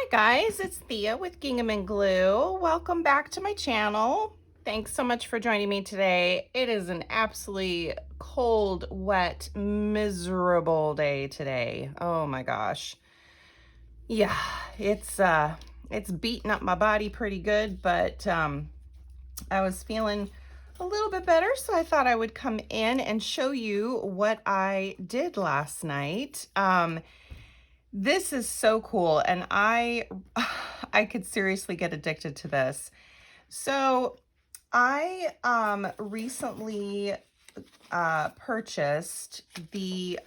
Hi guys, it's Thea with Gingham and Glue. Welcome back to my channel. Thanks so much for joining me today. It is an absolutely cold, wet, miserable day today. Oh my gosh. Yeah, it's beating up my body pretty good, but I was feeling a little bit better, so I thought I would come in and show you what I did last night. This is so cool, and I could seriously get addicted to this. So I recently purchased the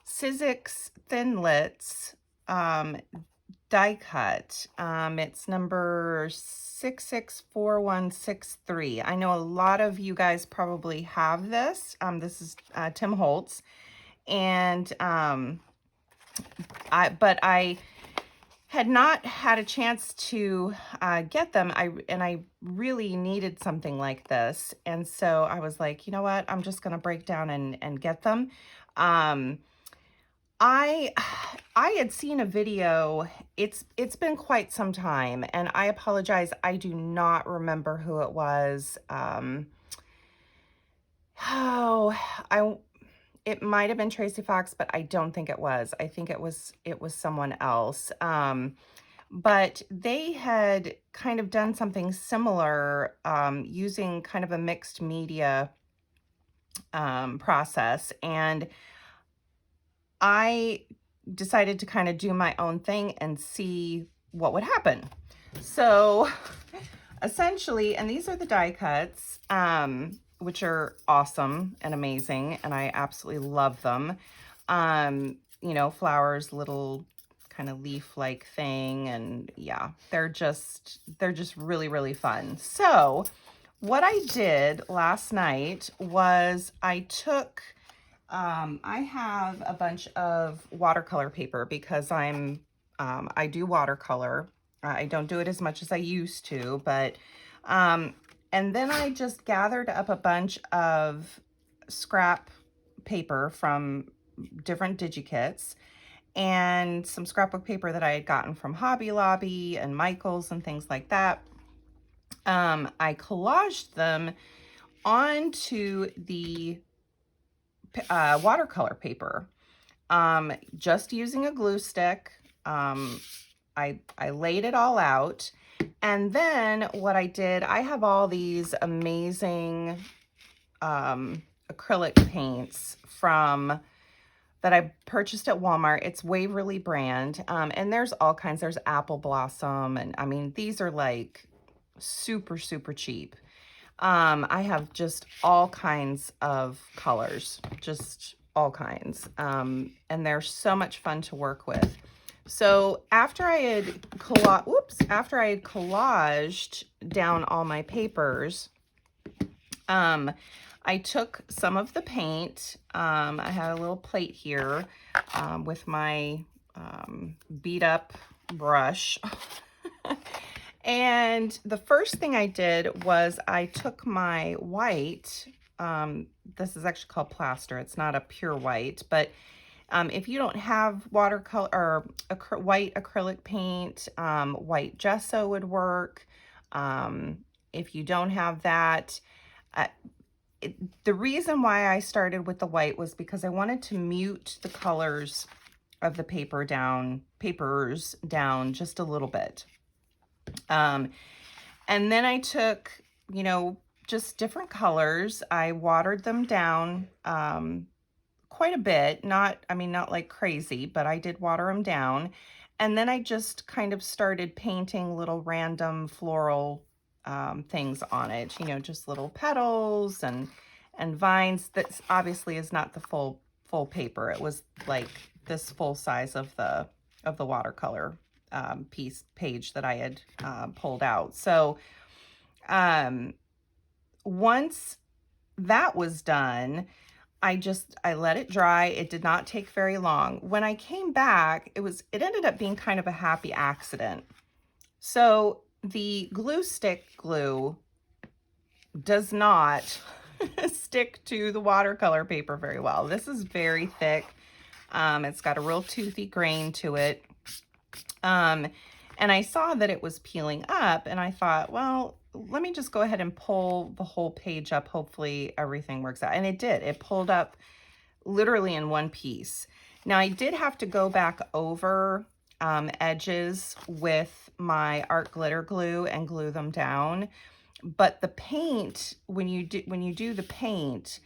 Sizzix Thinlits die cut. It's number 664163. I know a lot of you guys probably have this. This is Tim Holtz, and I had not had a chance to get them. I really needed something like this, and so I was like, you know what? I'm just gonna break down and get them. Um, I I had seen a video. It's been quite some time, and I apologize. I do not remember who it was. Oh, I It might have been Tracy Fox, but I don't think it was. I think it was someone else. But they had kind of done something similar using kind of a mixed media process, and I decided to kind of do my own thing and see what would happen. So essentially, and these are the die cuts, which are awesome and amazing, and I absolutely love them. You know, flowers, little kind of leaf-like thing, and yeah, they're just really, really fun. So what I did last night was I took I have a bunch of watercolor paper because I do watercolor. I don't do it as much as I used to, but and then I just gathered up a bunch of scrap paper from different digikits and some scrapbook paper that I had gotten from Hobby Lobby and Michael's and things like that. I collaged them onto the watercolor paper, just using a glue stick. I laid it all out, and then what I did, I have all these amazing acrylic paints from that I purchased at Walmart. It's Waverly brand, and there's all kinds. There's Apple Blossom, and I mean, these are like super, super cheap. I have just all kinds of colors, just all kinds. And they're so much fun to work with. So after I had collaged down all my papers, I took some of the paint. I had a little plate here with my beat up brush. And the first thing I did was I took my white, this is actually called plaster, it's not a pure white, but if you don't have watercolor or white acrylic paint, white gesso would work. If you don't have that, the reason why I started with the white was because I wanted to mute the colors of the papers down just a little bit. And then I took, you know, just different colors. I watered them down quite a bit. Not like crazy, but I did water them down. And then I just kind of started painting little random floral things on it, you know, just little petals and vines. That obviously is not the full paper. It was like this full size of the watercolor page that I had pulled out. So once that was done, I let it dry. It did not take very long. When I came back, it ended up being kind of a happy accident. So the glue stick glue does not stick to the watercolor paper very well. This is very thick. It's got a real toothy grain to it. And I saw that it was peeling up, and I thought, well, let me just go ahead and pull the whole page up. Hopefully everything works out. And it did. It pulled up literally in one piece. Now I did have to go back over edges with my art glitter glue and glue them down. But the paint, when you do the paint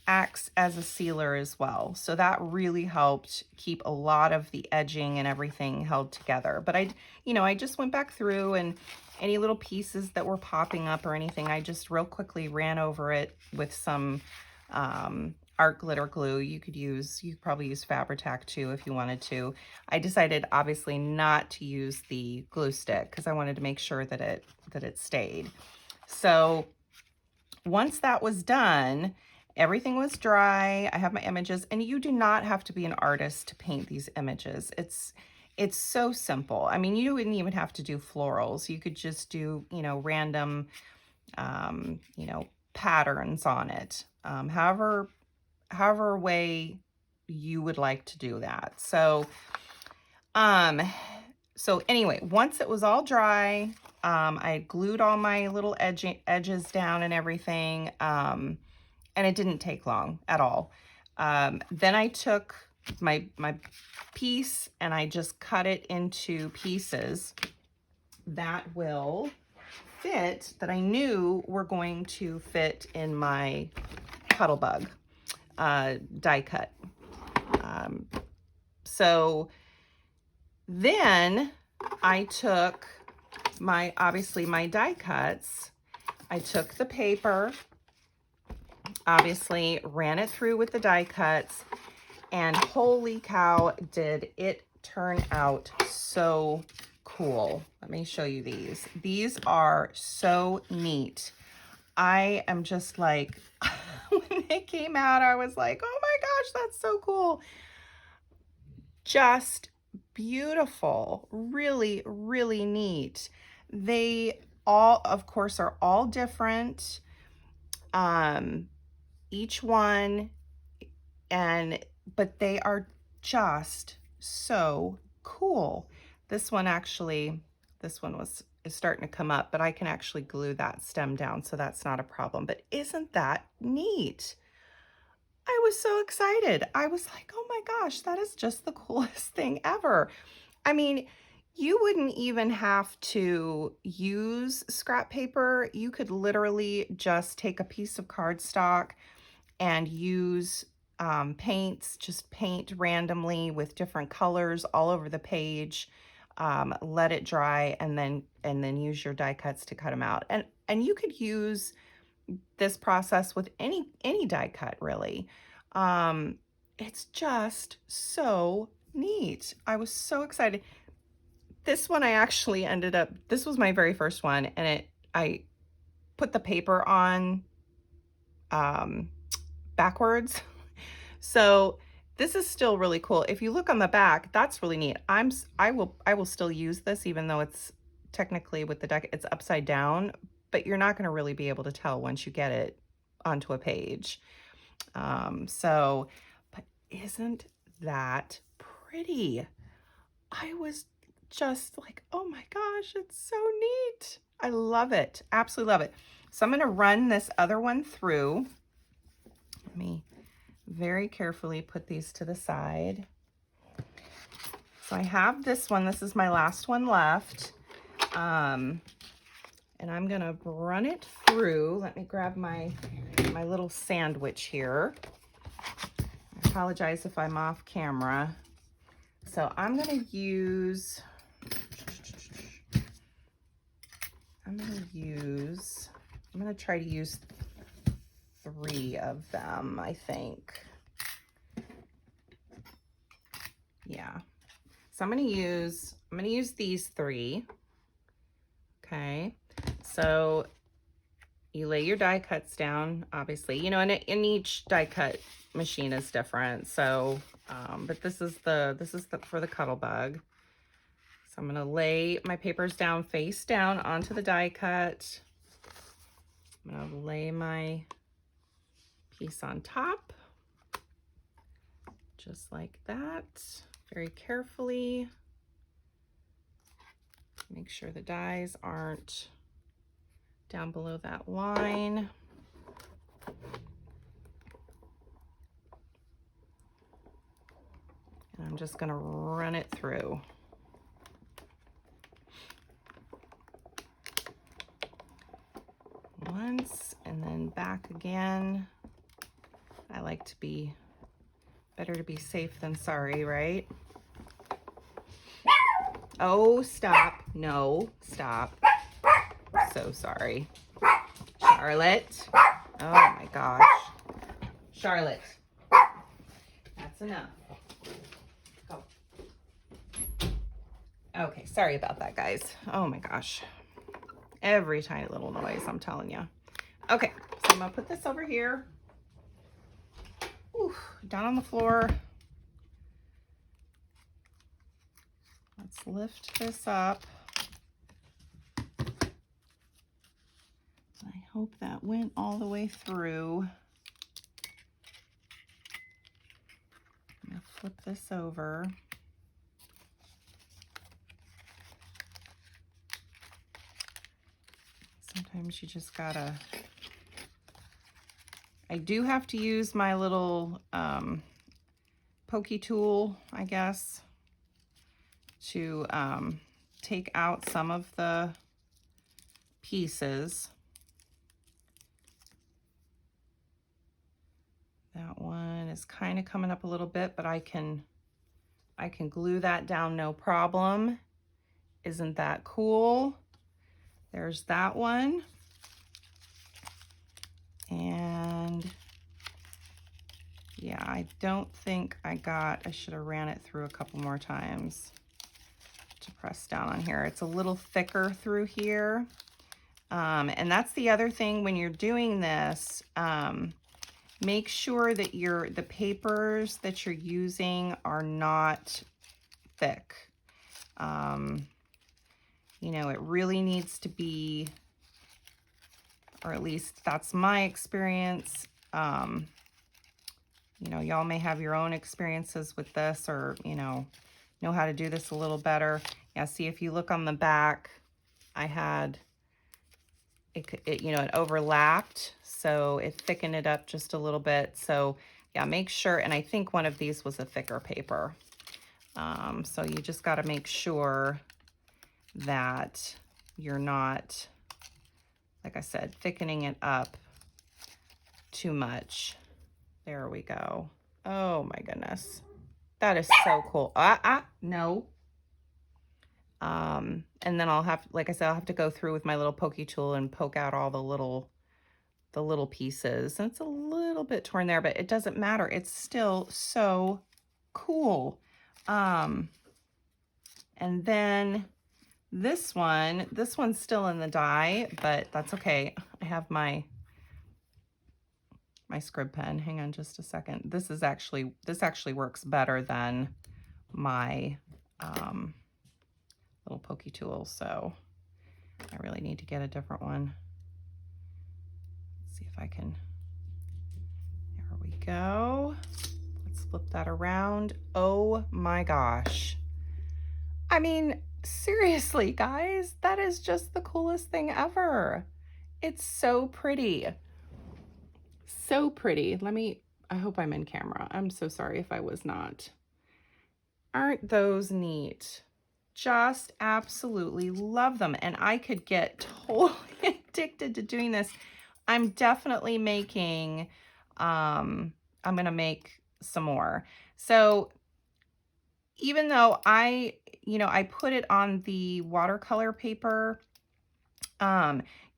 acts as a sealer as well. So that really helped keep a lot of the edging and everything held together. But I just went back through, and any little pieces that were popping up or anything, I just real quickly ran over it with some art glitter glue. You could probably use Fabri-Tac too if you wanted to. I decided obviously not to use the glue stick because I wanted to make sure that it stayed. So once that was done, everything was dry. I have my images, and you do not have to be an artist to paint these images. It's so simple. I mean, you wouldn't even have to do florals. You could just do, random, patterns on it. However way you would like to do that. So anyway, once it was all dry, I glued all my little edges down and everything, and it didn't take long at all. Then I took my piece and I just cut it into pieces that will fit, that I knew were going to fit in my Cuttlebug die cut. So then I took obviously my die cuts. I took the paper, obviously ran it through with the die cuts, and holy cow, did it turn out so cool. Let me show you these. These are so neat. I am just like, when they came out, I was like, oh my gosh, that's so cool. Just beautiful. Really, really neat. They all, of course, are all different. Each one, but they are just so cool. This one is starting to come up, but I can actually glue that stem down, so that's not a problem. But isn't that neat? I was so excited. I was like, oh my gosh, that is just the coolest thing ever. I mean, you wouldn't even have to use scrap paper. You could literally just take a piece of cardstock and use paints, just paint randomly with different colors all over the page. Let it dry, and then use your die cuts to cut them out. And you could use this process with any die cut, really. It's just so neat. I was so excited. This one I actually this was my very first one, and I put the paper on backwards. So this is still really cool. If you look on the back, that's really neat. I will still use this, even though it's technically with the deck, it's upside down, but you're not going to really be able to tell once you get it onto a page. But isn't that pretty? I was just like, oh my gosh, it's so neat. I love it. Absolutely love it. So I'm going to run this other one through. Let me very carefully put these to the side. So I have this one. This is my last one left. And I'm going to run it through. Let me grab my little sandwich here. I apologize if I'm off camera. So I'm going to try to use 3 of them, I think. Yeah. So I'm going to use these 3. Okay. So you lay your die cuts down, obviously, and in each die cut machine is different. So, but this is for the Cuttlebug. So I'm going to lay my papers down face down onto the die cut. I'm going to lay my piece on top, just like that, very carefully. Make sure the dies aren't down below that line. And I'm just gonna run it through. Once and then back again. I like to be, better to be safe than sorry, right? Oh, stop. No, stop. So sorry. Charlotte. Oh my gosh. Charlotte. That's enough. Go. Okay, sorry about that, guys. Oh my gosh. Every tiny little noise, I'm telling you. Okay, so I'm gonna put this over here. Ooh, down on the floor. Let's lift this up. I hope that went all the way through. I'm gonna flip this over. Sometimes you just gotta, I do have to use my little pokey tool, I guess, to take out some of the pieces. That one is kind of coming up a little bit, but I can glue that down no problem. Isn't that cool? There's that one. And yeah, I don't think I should have ran it through a couple more times to press down on here. It's a little thicker through here. And that's the other thing when you're doing this, make sure that the papers that you're using are not thick. You know, it really needs to be, or at least that's my experience. You know, y'all may have your own experiences with this, or, you know how to do this a little better. Yeah, see, if you look on the back, I had, it overlapped, so it thickened it up just a little bit. So yeah, make sure, and I think one of these was a thicker paper. So you just got to make sure that you're not, like I said, thickening it up too much. There we go. Oh my goodness. That is so cool. No. And then I'll have, like I said, I'll have to go through with my little pokey tool and poke out all the little pieces. And it's a little bit torn there, but it doesn't matter. It's still so cool. And then this one's still in the die, but that's okay. I have my scrib pen. Hang on just a second. This actually works better than my little pokey tool, so I really need to get a different one. Let's see if I can. There we go. Let's flip that around. Oh my gosh. I mean, seriously, guys, that is just the coolest thing ever. It's so pretty. So pretty. I hope I'm in camera. I'm so sorry if I was not. Aren't those neat? Just absolutely love them. And I could get totally addicted to doing this. I'm definitely making, I'm going to make some more. So even though I put it on the watercolor paper,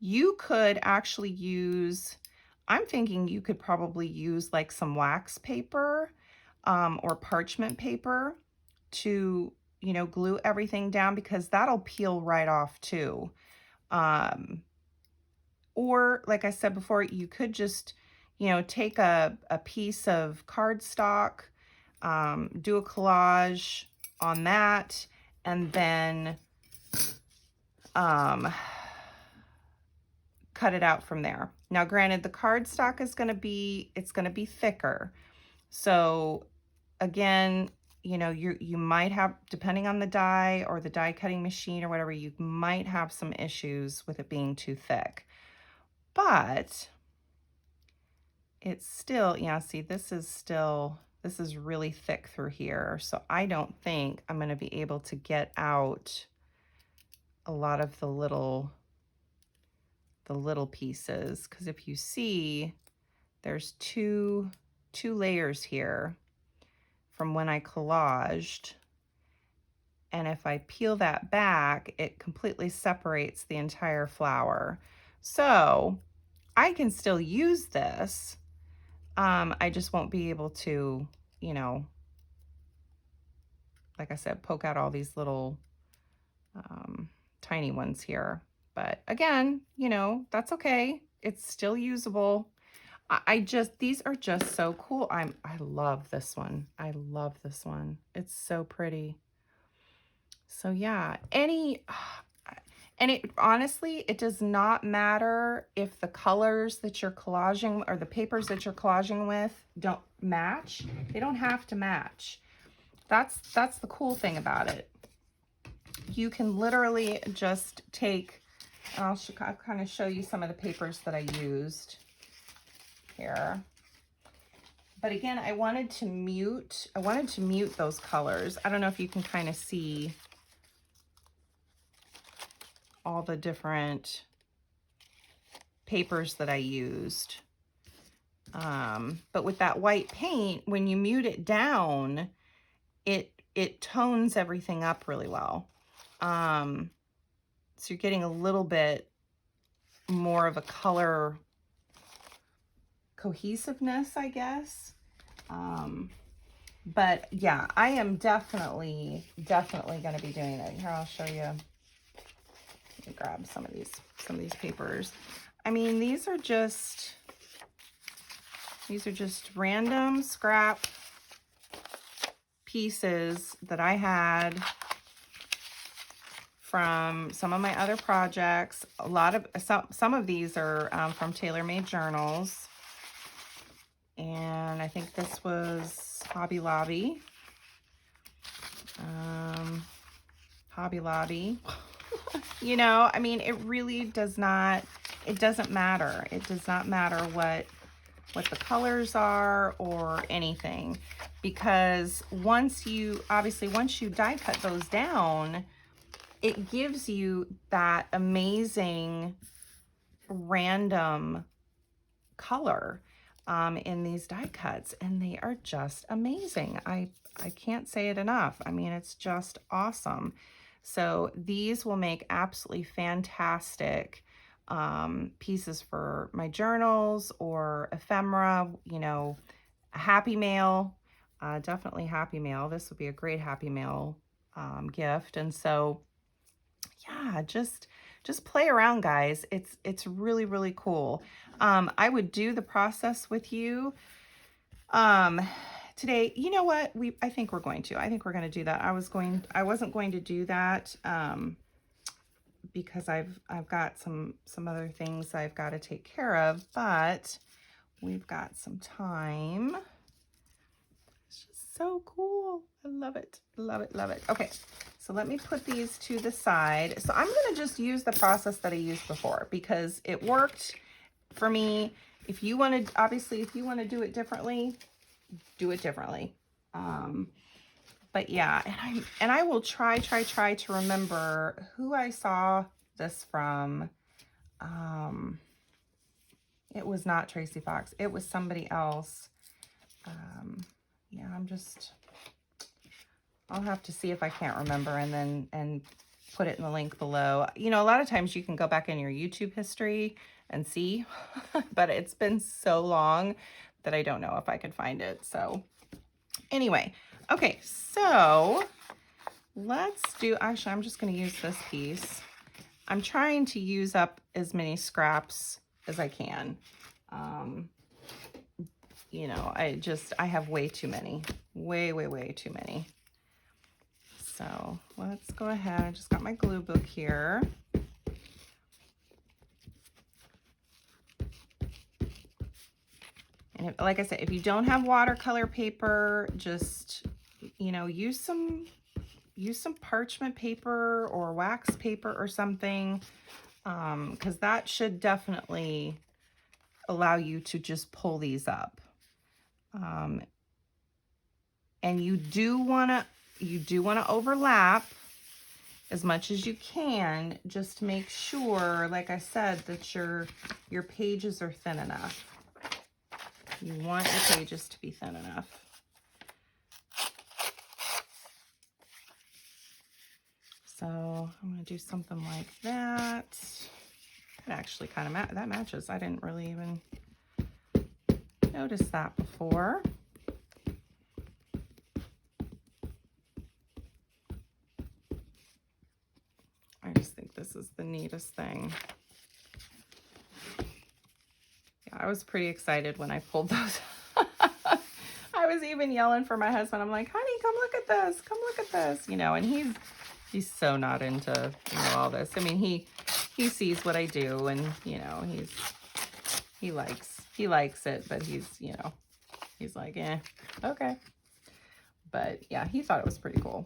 you could actually use, I'm thinking you could probably use like some wax paper or parchment paper to, glue everything down, because that'll peel right off too. Or like I said before, you could just, take a piece of cardstock, do a collage on that, and then cut it out from there. Now, granted, the cardstock is going to be thicker. So again, you know, you might have, depending on the die or the die cutting machine or whatever, you might have some issues with it being too thick. But it's still, yeah, see, this is really thick through here. So I don't think I'm going to be able to get out a lot of the little pieces. Because if you see, there's two layers here from when I collaged. And if I peel that back, it completely separates the entire flower. So I can still use this. I just won't be able to, you know, like I said, poke out all these little tiny ones here. But again, you know, that's okay. It's still usable. These are just so cool. I love this one. I love this one. It's so pretty. So yeah, and it honestly, it does not matter if the colors that you're collaging or the papers that you're collaging with don't match. They don't have to match. That's the cool thing about it. You can literally just take, and I'll kind of show you some of the papers that I used here. But again, I wanted to mute those colors. I don't know if you can kind of see all the different papers that I used. But with that white paint, when you mute it down, it tones everything up really well. So you're getting a little bit more of a color cohesiveness, I guess. But yeah, I am definitely going to be doing it. Here, I'll show you. Let me grab some of these papers. I mean, these are just random scrap pieces that I had from some of my other projects. A lot of some of these are from TaylorMade journals, and I think this was Hobby Lobby. Hobby Lobby. You know, I mean, it really does not. It doesn't matter. It does not matter what the colors are or anything, because once you die cut those down, it gives you that amazing random color in these die cuts, and they are just amazing. I can't say it enough. I mean, it's just awesome. So these will make absolutely fantastic pieces for my journals or ephemera, you know, a happy mail, definitely happy mail. This would be a great happy mail gift. And so yeah, just play around, guys. It's really, really cool. I would do the process with you today. You know what? I think we're going to do that. I wasn't going to do that because I've got some other things I've got to take care of, but we've got some time. It's just so cool. I love it. Love it. Love it. Okay. So let me put these to the side. So I'm going to just use the process that I used before because it worked for me. If you want to, obviously, if you want to do it differently, do it differently. But yeah, and I will try to remember who I saw this from. It was not Tracy Fox. It was somebody else. Yeah, I'll have to see if I can't remember and put it in the link below. You know, a lot of times you can go back in your YouTube history and see, but it's been so long that I don't know if I could find it. So anyway, okay, so actually, I'm just going to use this piece. I'm trying to use up as many scraps as I can. You know, I have way too many, way too many. So let's go ahead. I just got my glue book here. And like I said, if you don't have watercolor paper, just you know, use some parchment paper or wax paper or something, because that should definitely allow you to just pull these up. And you do want to overlap as much as you can, just to make sure, like I said, that your pages are thin enough. You want your pages to be thin enough. So I'm going to do something like that. It actually kind of that matches. I didn't really even notice that before. I just think this is the neatest thing. Yeah, I was pretty excited when I pulled those. I was even yelling for my husband. I'm like, honey, come look at this. Come look at this. You know, and he's so not into, you know, all this. I mean, he sees what I do, and, you know, he likes it, but he's, you know, he's like, okay. But yeah, he thought it was pretty cool.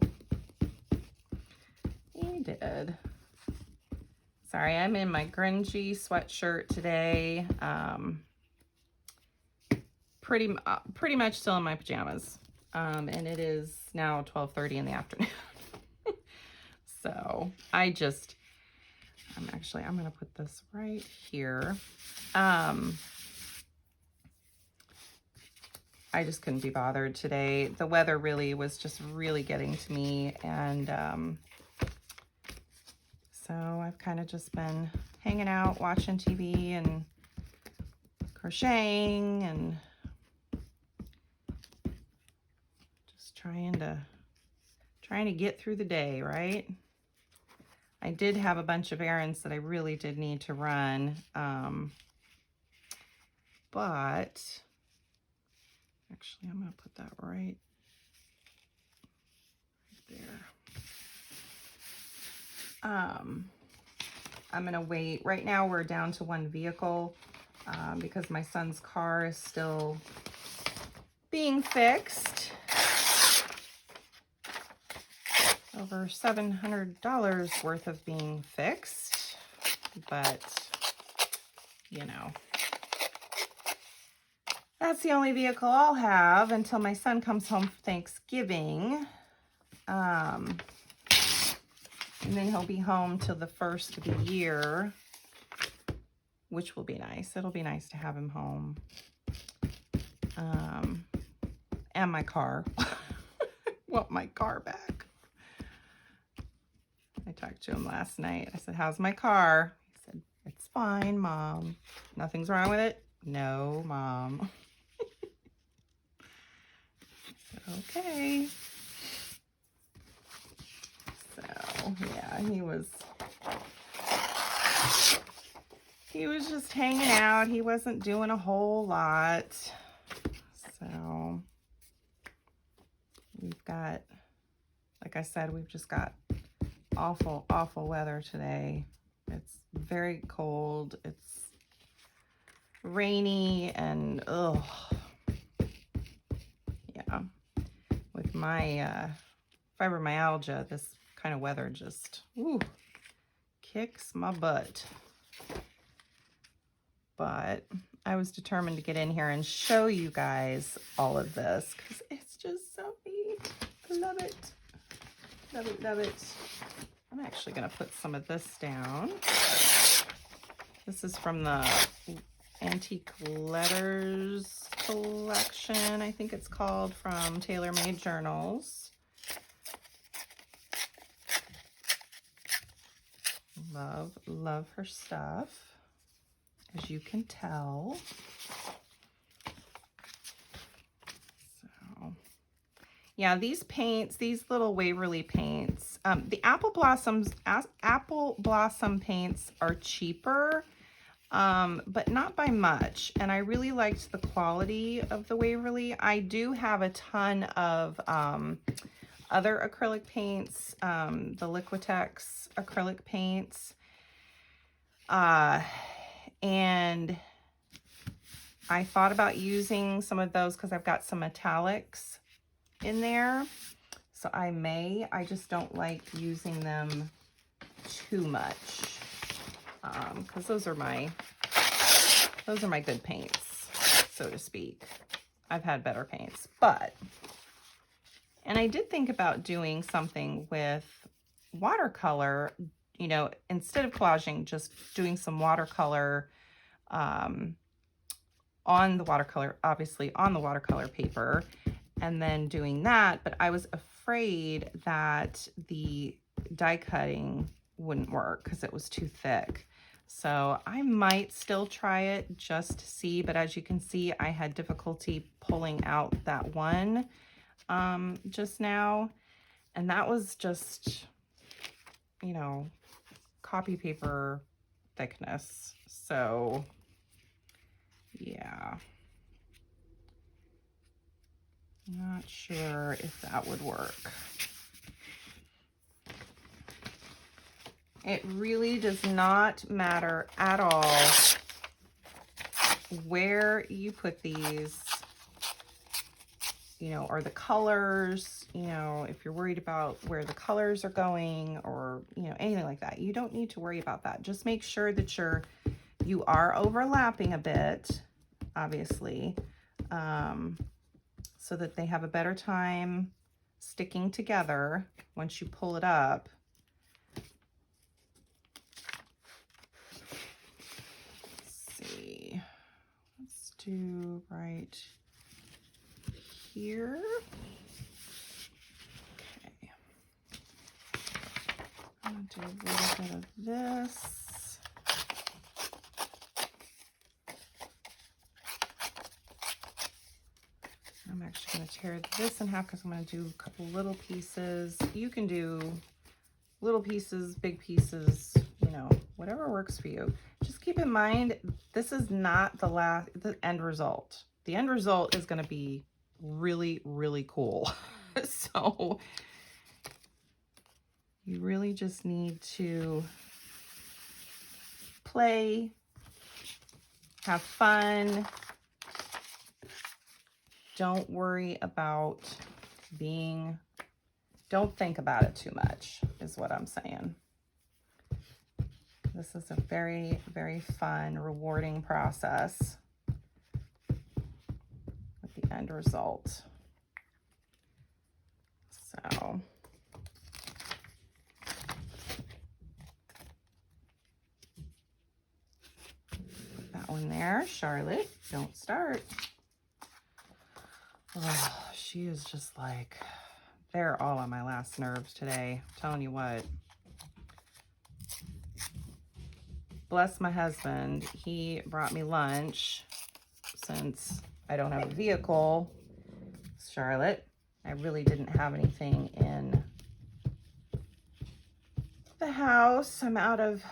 He did. Sorry, I'm in my grungy sweatshirt today. Pretty much still in my pajamas. And it is now 12:30 in the afternoon. So I'm going to put this right here. I just couldn't be bothered today. The weather really was just really getting to me, and so I've kind of just been hanging out, watching TV and crocheting and just trying to get through the day, right? I did have a bunch of errands that I really did need to run, but actually I'm going to put that right there. I'm going to wait. Right now we're down to one vehicle because my son's car is still being fixed. Over $700 worth of being fixed, but you know, that's the only vehicle I'll have until my son comes home for Thanksgiving. And then he'll be home till the first of the year, which will be nice. It'll be nice to have him home. And my car. Want my car back. I talked to him last night. I said, how's my car? He said, it's fine, Mom. Nothing's wrong with it? No, Mom. I said, okay. So, yeah, he was just hanging out. He wasn't doing a whole lot. So, we've got, like I said, we've just got awful, awful weather today. It's very cold. It's rainy and ugh. Yeah. With my fibromyalgia, this kind of weather just kicks my butt. But I was determined to get in here and show you guys all of this because it's just so neat. I love it. Love it, love it. I'm actually going to put some of this down. This is from the Antique Letters collection, I think it's called, from Tailor Made Journals. Love, love her stuff, as you can tell. So, yeah, these paints, these little Waverly paints, the Apple Blossom paints are cheaper, but not by much. And I really liked the quality of the Waverly. I do have a ton of other acrylic paints, the Liquitex acrylic paints. And I thought about using some of those because I've got some metallics in there. So I just don't like using them too much, because those are my good paints, so to speak. I've had better paints, and I did think about doing something with watercolor, you know, instead of collaging, just doing some watercolor on the watercolor, obviously on the watercolor paper, and then doing that. But I was afraid that the die cutting wouldn't work because it was too thick. So I might still try it just to see, but as you can see, I had difficulty pulling out that one just now, and that was just, you know, copy paper thickness. So yeah, not sure if that would work. It really does not matter at all where you put these, you know, or the colors, you know, if you're worried about where the colors are going or, you know, anything like that. You don't need to worry about that. Just make sure that you are overlapping a bit, obviously, so that they have a better time sticking together once you pull it up. Let's do right here. Okay. I'm gonna do a little bit of this. I'm actually going to tear this in half because I'm going to do a couple little pieces. You can do little pieces, big pieces, you know, whatever works for you. Just keep in mind, this is not the end result. The end result is going to be really, really cool. So you really just need to play, have fun. Don't worry about don't think about it too much, is what I'm saying. This is a very, very fun, rewarding process with the end result. So put that one there. Charlotte, don't start. Oh, she is just like, they're all on my last nerves today. I'm telling you what. Bless my husband. He brought me lunch since I don't have a vehicle. Charlotte, I really didn't have anything in the house. I'm out of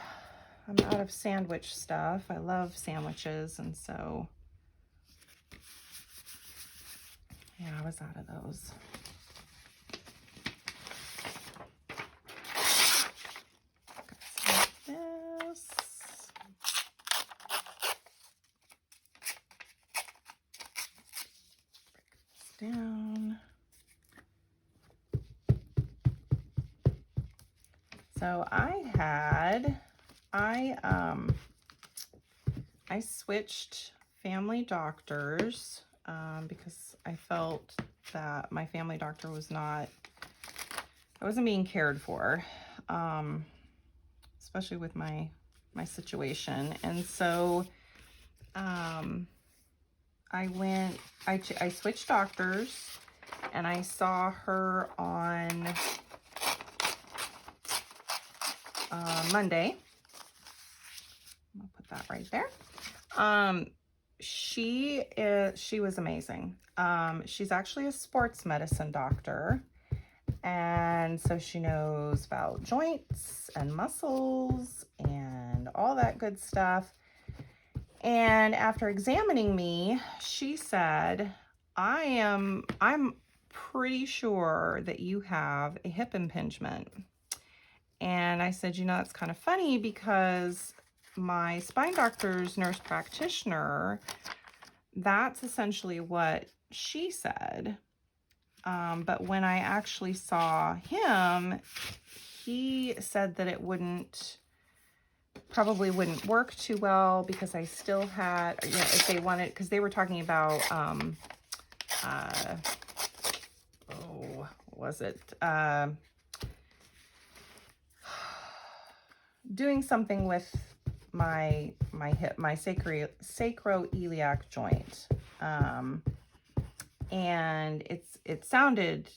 sandwich stuff. I love sandwiches, and so yeah, I was out of those. This. Break this down. So I switched family doctors because I felt that my family doctor I wasn't being cared for, especially with my situation. And so I switched doctors, and I saw her on Monday. I'll put that right there. She was amazing. She's actually a sports medicine doctor, and so she knows about joints and muscles and all that good stuff. And after examining me, she said, I'm pretty sure that you have a hip impingement. And I said, you know, that's kind of funny because my spine doctor's nurse practitioner, that's essentially what she said. But when I actually saw him, he said that it probably wouldn't work too well because I still had, you know, if they wanted, because they were talking about, what was it? Doing something with my hip, my sacroiliac joint. And it sounded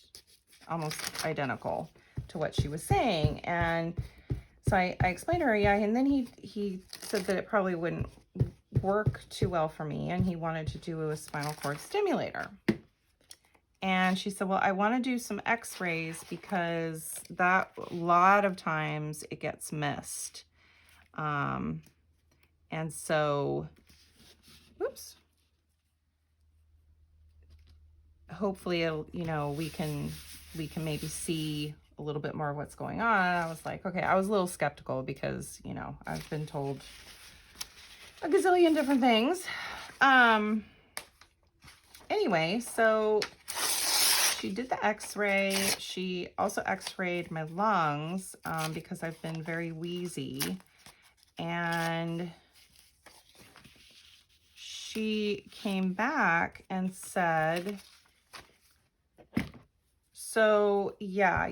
almost identical to what she was saying. And so I explained to her, yeah, and then he said that it probably wouldn't work too well for me, and he wanted to do a spinal cord stimulator. And she said, well, I want to do some x-rays because that a lot of times it gets missed. And so, oops, hopefully it'll, you know, we can maybe see a little bit more of what's going on. I was like, okay, I was a little skeptical because, you know, I've been told a gazillion different things. Anyway, so she did the x-ray. She also x-rayed my lungs because I've been very wheezy. And she came back and said, so yeah,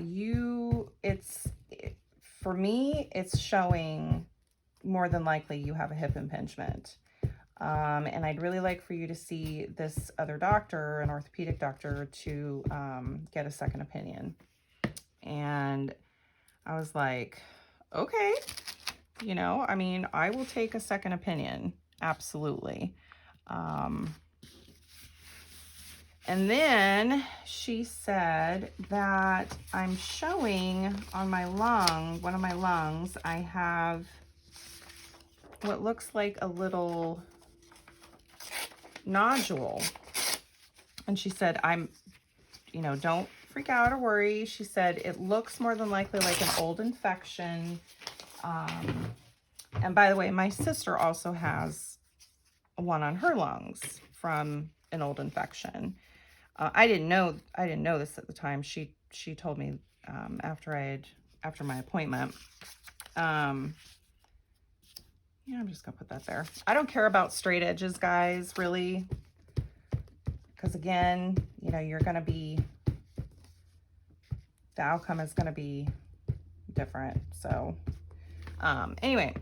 for me, it's showing more than likely you have a hip impingement. And I'd really like for you to see this other doctor, an orthopedic doctor, to get a second opinion. And I was like, okay, you know, I mean, I will take a second opinion. Absolutely. And then she said that I'm showing on my lung, one of my lungs, I have what looks like a little nodule. And she said, you know, don't freak out or worry. She said, it looks more than likely like an old infection. And by the way, my sister also has one on her lungs from an old infection. I didn't know this at the time. She told me after my appointment. Yeah, I'm just gonna put that there. I don't care about straight edges, guys, really, because again, you know, the outcome is gonna be different. So, anyway,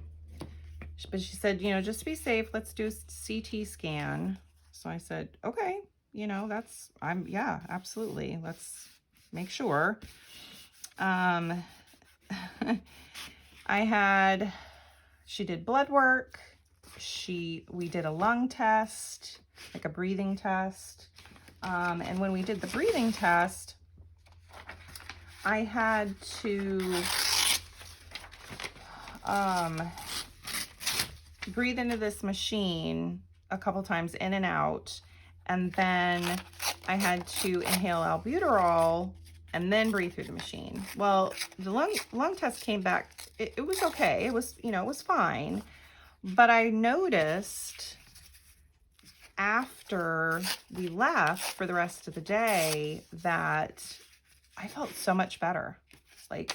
but she said, you know, just to be safe, let's do a CT scan. So I said, okay. You know, yeah, absolutely. Let's make sure. She did blood work. We did a lung test, like a breathing test. And when we did the breathing test, I had to, breathe into this machine a couple times in and out. And then I had to inhale albuterol and then breathe through the machine. Well, the lung test came back. It was okay. It was, you know, it was fine. But I noticed after we left for the rest of the day that I felt so much better. Like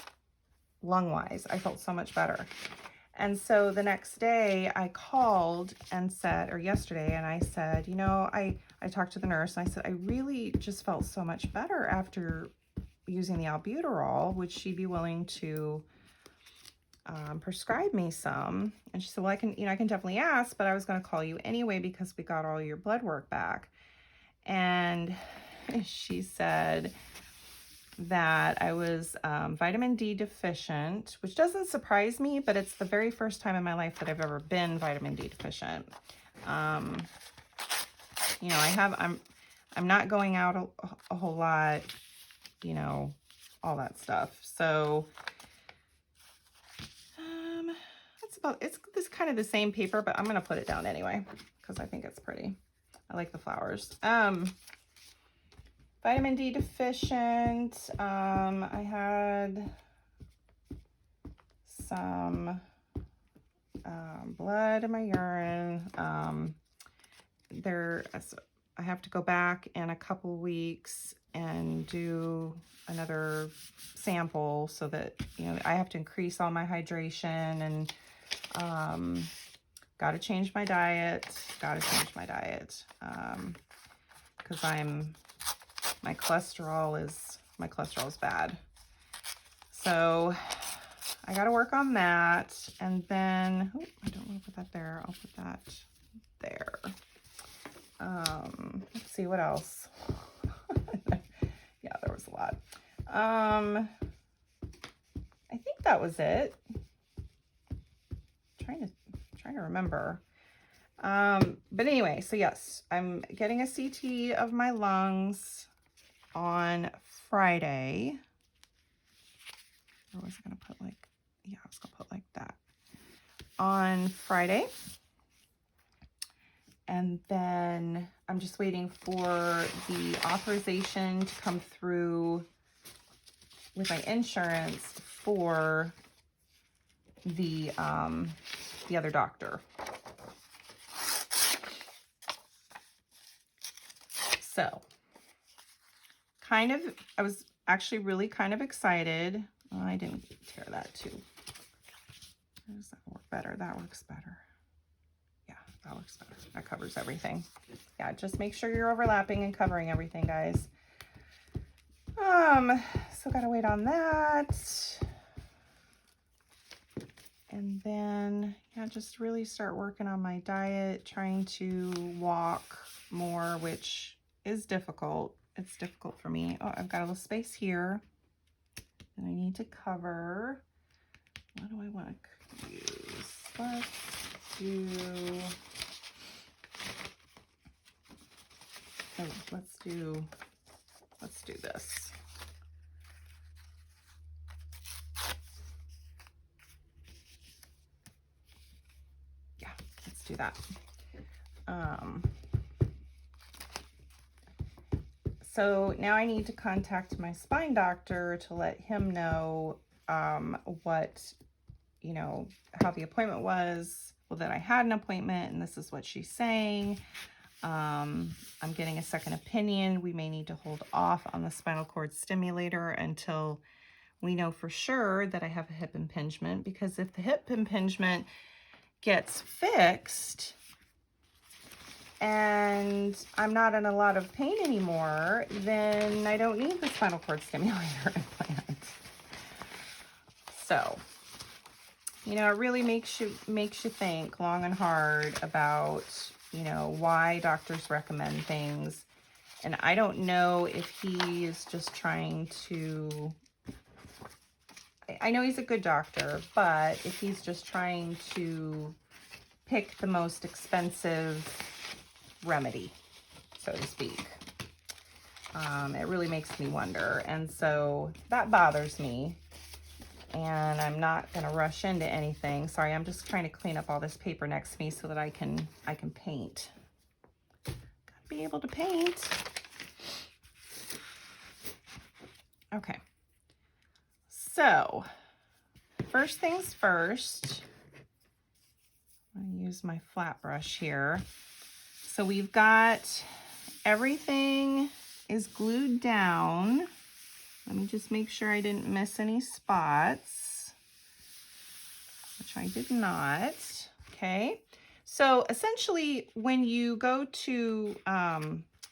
lung-wise, I felt so much better. And so the next day I called and said, or yesterday, and I said, you know, I talked to the nurse and I said, I really just felt so much better after using the albuterol. Would she be willing to prescribe me some? And she said, well, I can definitely ask, but I was going to call you anyway because we got all your blood work back. And she said that I was vitamin D deficient, which doesn't surprise me, but it's the very first time in my life that I've ever been vitamin D deficient. You know, I'm not going out a whole lot, you know, all that stuff. So it's kind of the same paper, but I'm going to put it down anyway because I think it's pretty. I like the flowers. Vitamin D deficient. I had some blood in my urine. I have to go back in a couple weeks and do another sample so that, you know, I have to increase all my hydration, and got to change my diet. Because my cholesterol is bad. So I got to work on that. And then, oh, I don't want to put that there. I'll put that there. Let's see what else. Yeah, there was a lot. I think that was it. Trying to remember. But anyway, so yes, I'm getting a CT of my lungs on Friday. Or was I gonna put like, yeah, I was gonna put like that on Friday. And then I'm just waiting for the authorization to come through with my insurance for the other doctor. So I was actually really kind of excited. Oh, I didn't tear that too. Does that work better? That works better. Yeah, that works better. That covers everything. Yeah, just make sure you're overlapping and covering everything, guys. So gotta wait on that. And then, yeah, just really start working on my diet, trying to walk more, which is difficult. It's difficult for me. Oh, I've got a little space here that I need to cover. What do I want to use? Let's do this. Yeah, let's do that. So now I need to contact my spine doctor to let him know what, you know, how the appointment was. Well, that I had an appointment and this is what she's saying. I'm getting a second opinion. We may need to hold off on the spinal cord stimulator until we know for sure that I have a hip impingement, because if the hip impingement gets fixed and I'm not in a lot of pain anymore, then I don't need the spinal cord stimulator implant. So, you know, it really makes you think long and hard about, you know, why doctors recommend things. And I don't know if he is just trying to, I know he's a good doctor, but if he's just trying to pick the most expensive remedy, so to speak. It really makes me wonder. And so that bothers me. And I'm not going to rush into anything. Sorry, I'm just trying to clean up all this paper next to me so that I can paint. Gotta be able to paint. Okay. So, first things first, I'm going to use my flat brush here. So we've got everything is glued down. Let me just make sure I didn't miss any spots, which I did not. Okay. So essentially, when you go to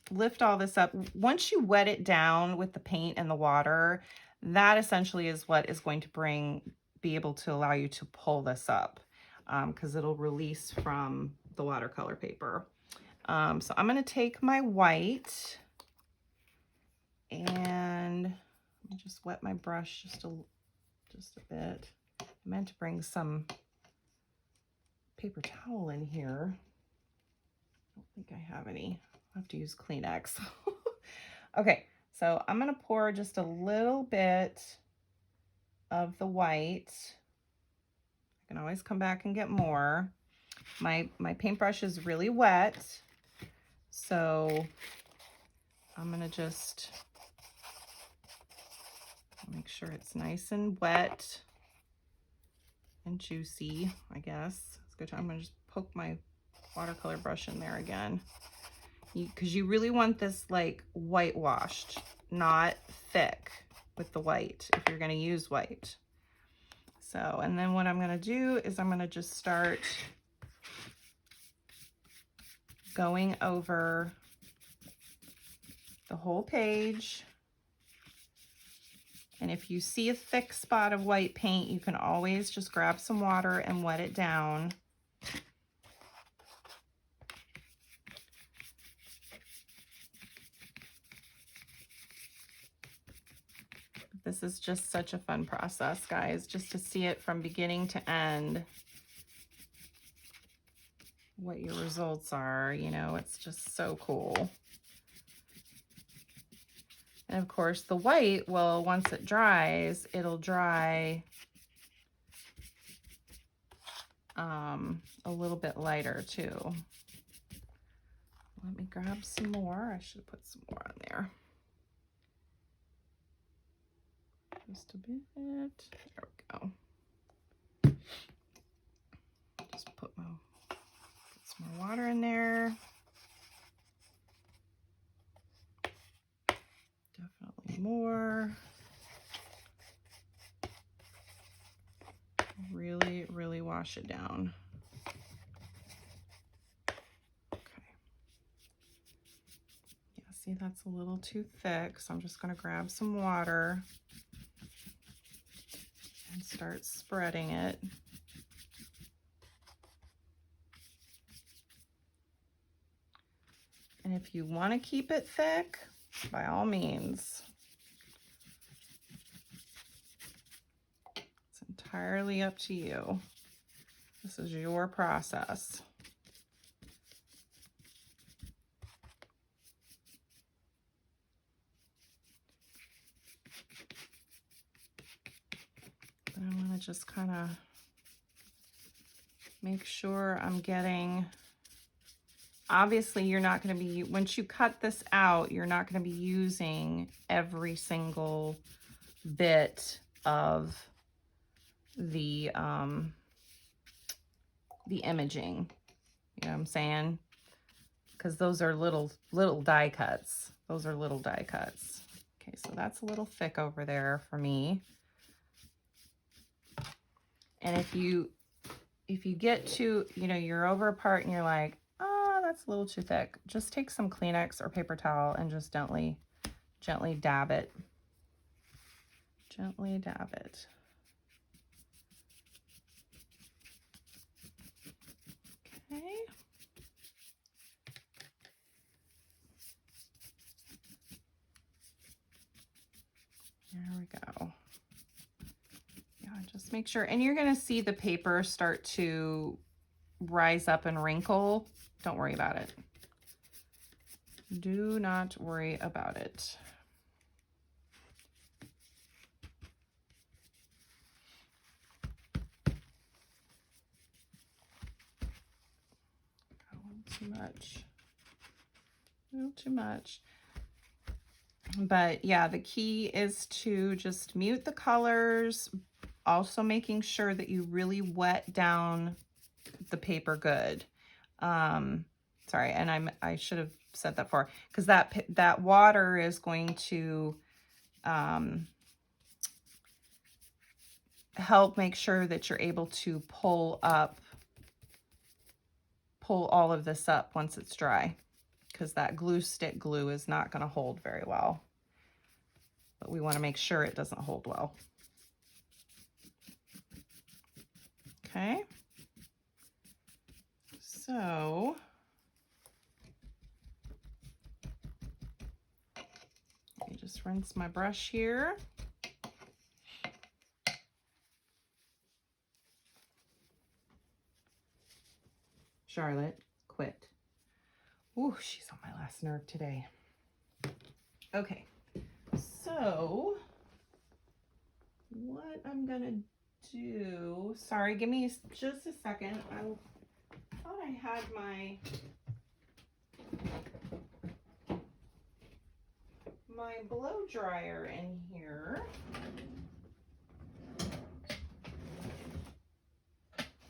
lift all this up, once you wet it down with the paint and the water, that essentially is what is going to be able to allow you to pull this up, because it'll release from the watercolor paper. So I'm going to take my white and let me just wet my brush just a bit. I meant to bring some paper towel in here. I don't think I have any. I'll have to use Kleenex. Okay, so I'm going to pour just a little bit of the white. I can always come back and get more. My paintbrush is really wet, so I'm going to just make sure it's nice and wet and juicy, I guess. It's good. I'm going to just poke my watercolor brush in there again. because you really want this like whitewashed, not thick with the white if you're going to use white. So, and then what I'm going to do is I'm going to just start going over the whole page. And if you see a thick spot of white paint, you can always just grab some water and wet it down. This is just such a fun process, guys, just to see it from beginning to end, what your results are, you know, it's just so cool. And of course the white, well, once it dries, it'll dry a little bit lighter too. Let me grab some more. I should have put some more on there. Just a bit. There we go. Just put some more water in there. Definitely more. Really, really wash it down. Okay. Yeah, see, that's a little too thick, so I'm just going to grab some water and start spreading it. And if you want to keep it thick, by all means. It's entirely up to you. This is your process. But I want to just kind of make sure I'm getting, obviously you're not going to be, once you cut this out, you're not going to be using every single bit of the imaging, you know what I'm saying? Because those are little die cuts. Those are little die cuts. Okay, so that's a little thick over there for me. And if you get to, you know, you're over a part and you're like, oh, that's a little too thick, just take some Kleenex or paper towel and just gently dab it. Gently dab it. Okay. There we go. Yeah, just make sure. And you're going to see the paper start to rise up and wrinkle. Don't worry about it. Do not worry about it. Got a little too much. A little too much. But yeah, the key is to just mute the colors, also making sure that you really wet down the paper good. Sorry, and I should have said that before, because that water is going to help make sure that you're able to pull all of this up once it's dry, because that glue stick glue is not going to hold very well. But we want to make sure it doesn't hold well. Okay. So let me just rinse my brush here. Charlotte, quit. Ooh, she's on my last nerve today. Okay, so what I'm gonna do, sorry, give me just a second. I thought I had my blow dryer in here.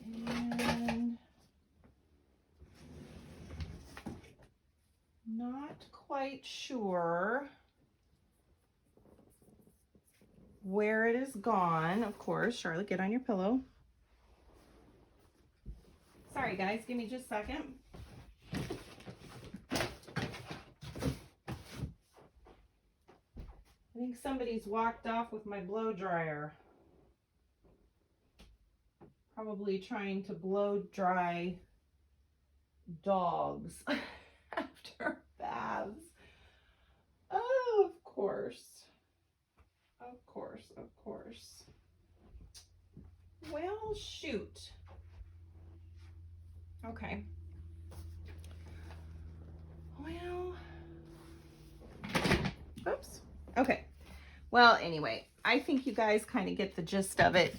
And quite sure where it is gone. Of course, Charlotte, get on your pillow. Sorry guys, give me just a second. I think somebody's walked off with my blow dryer. Probably trying to blow dry dogs after baths. Oh, of course. Of course, of course. Well, shoot. Okay. Well, oops. Okay. Well, anyway, I think you guys kind of get the gist of it.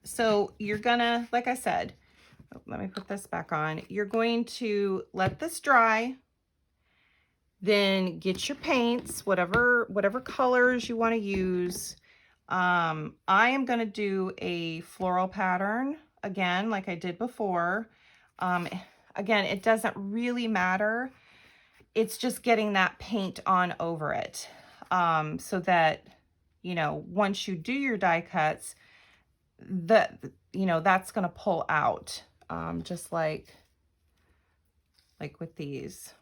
So you're gonna, like I said, let me put this back on. You're going to let this dry, then get your paints, whatever colors you want to use. I am going to do a floral pattern again, like I did before. Again, it doesn't really matter. It's just getting that paint on over it, so that, you know, once you do your die cuts, that's going to pull out, just like with these.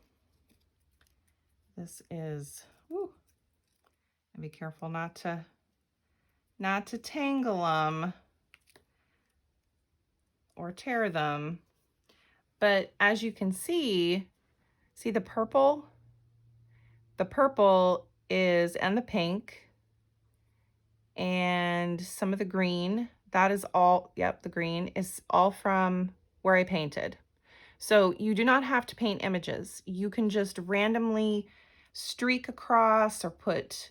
This is, whoo, and be careful not to tangle them or tear them. But as you can see the purple? The purple is, and the pink, and some of the green. That is all, yep, the green is all from where I painted. So you do not have to paint images. You can just randomly streak across or put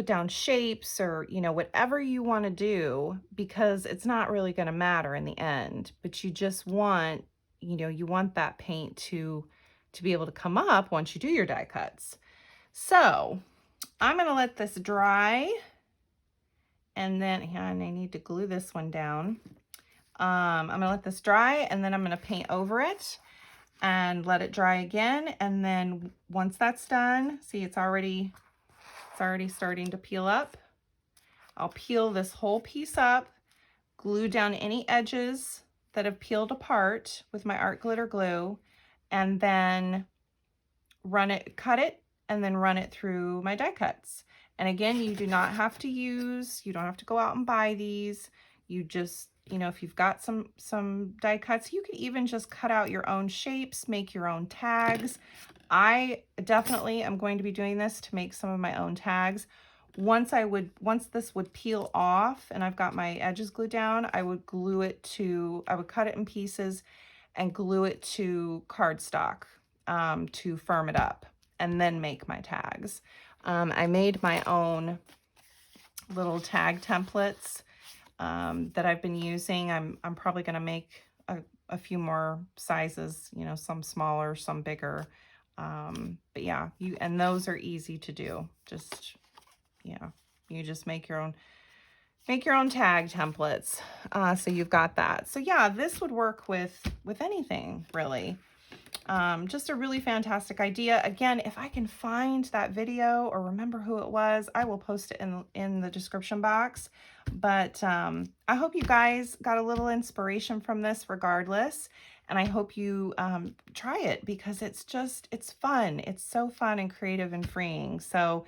down shapes, or, you know, whatever you want to do, because it's not really going to matter in the end. But you just want, you know, you want that paint to be able to come up once you do your die cuts. So I'm going to let this dry, and then, and I need to glue this one down. I'm going to let this dry, and then I'm going to paint over it and let it dry again. And then once that's done, see, it's already starting to peel up. I'll peel this whole piece up, glue down any edges that have peeled apart with my art glitter glue, and then cut it, and then run it through my die cuts. And again, you don't have to go out and buy these. You just, you know, if you've got some die cuts, you could even just cut out your own shapes, make your own tags. I definitely am going to be doing this to make some of my own tags. Once this would peel off and I've got my edges glued down, I would cut it in pieces and glue it to cardstock to firm it up, and then make my tags. I made my own little tag templates that I've been using. I'm probably going to make a few more sizes, you know, some smaller, some bigger. But yeah, and those are easy to do. Just, you know, you just make your own tag templates. So you've got that. So yeah, this would work with anything really. Just a really fantastic idea. Again, if I can find that video or remember who it was, I will post it in the description box. But I hope you guys got a little inspiration from this regardless. And I hope you try it, because it's fun. It's so fun and creative and freeing. So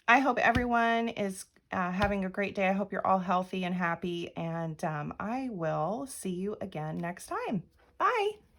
I hope everyone is having a great day. I hope you're all healthy and happy. And I will see you again next time. Bye.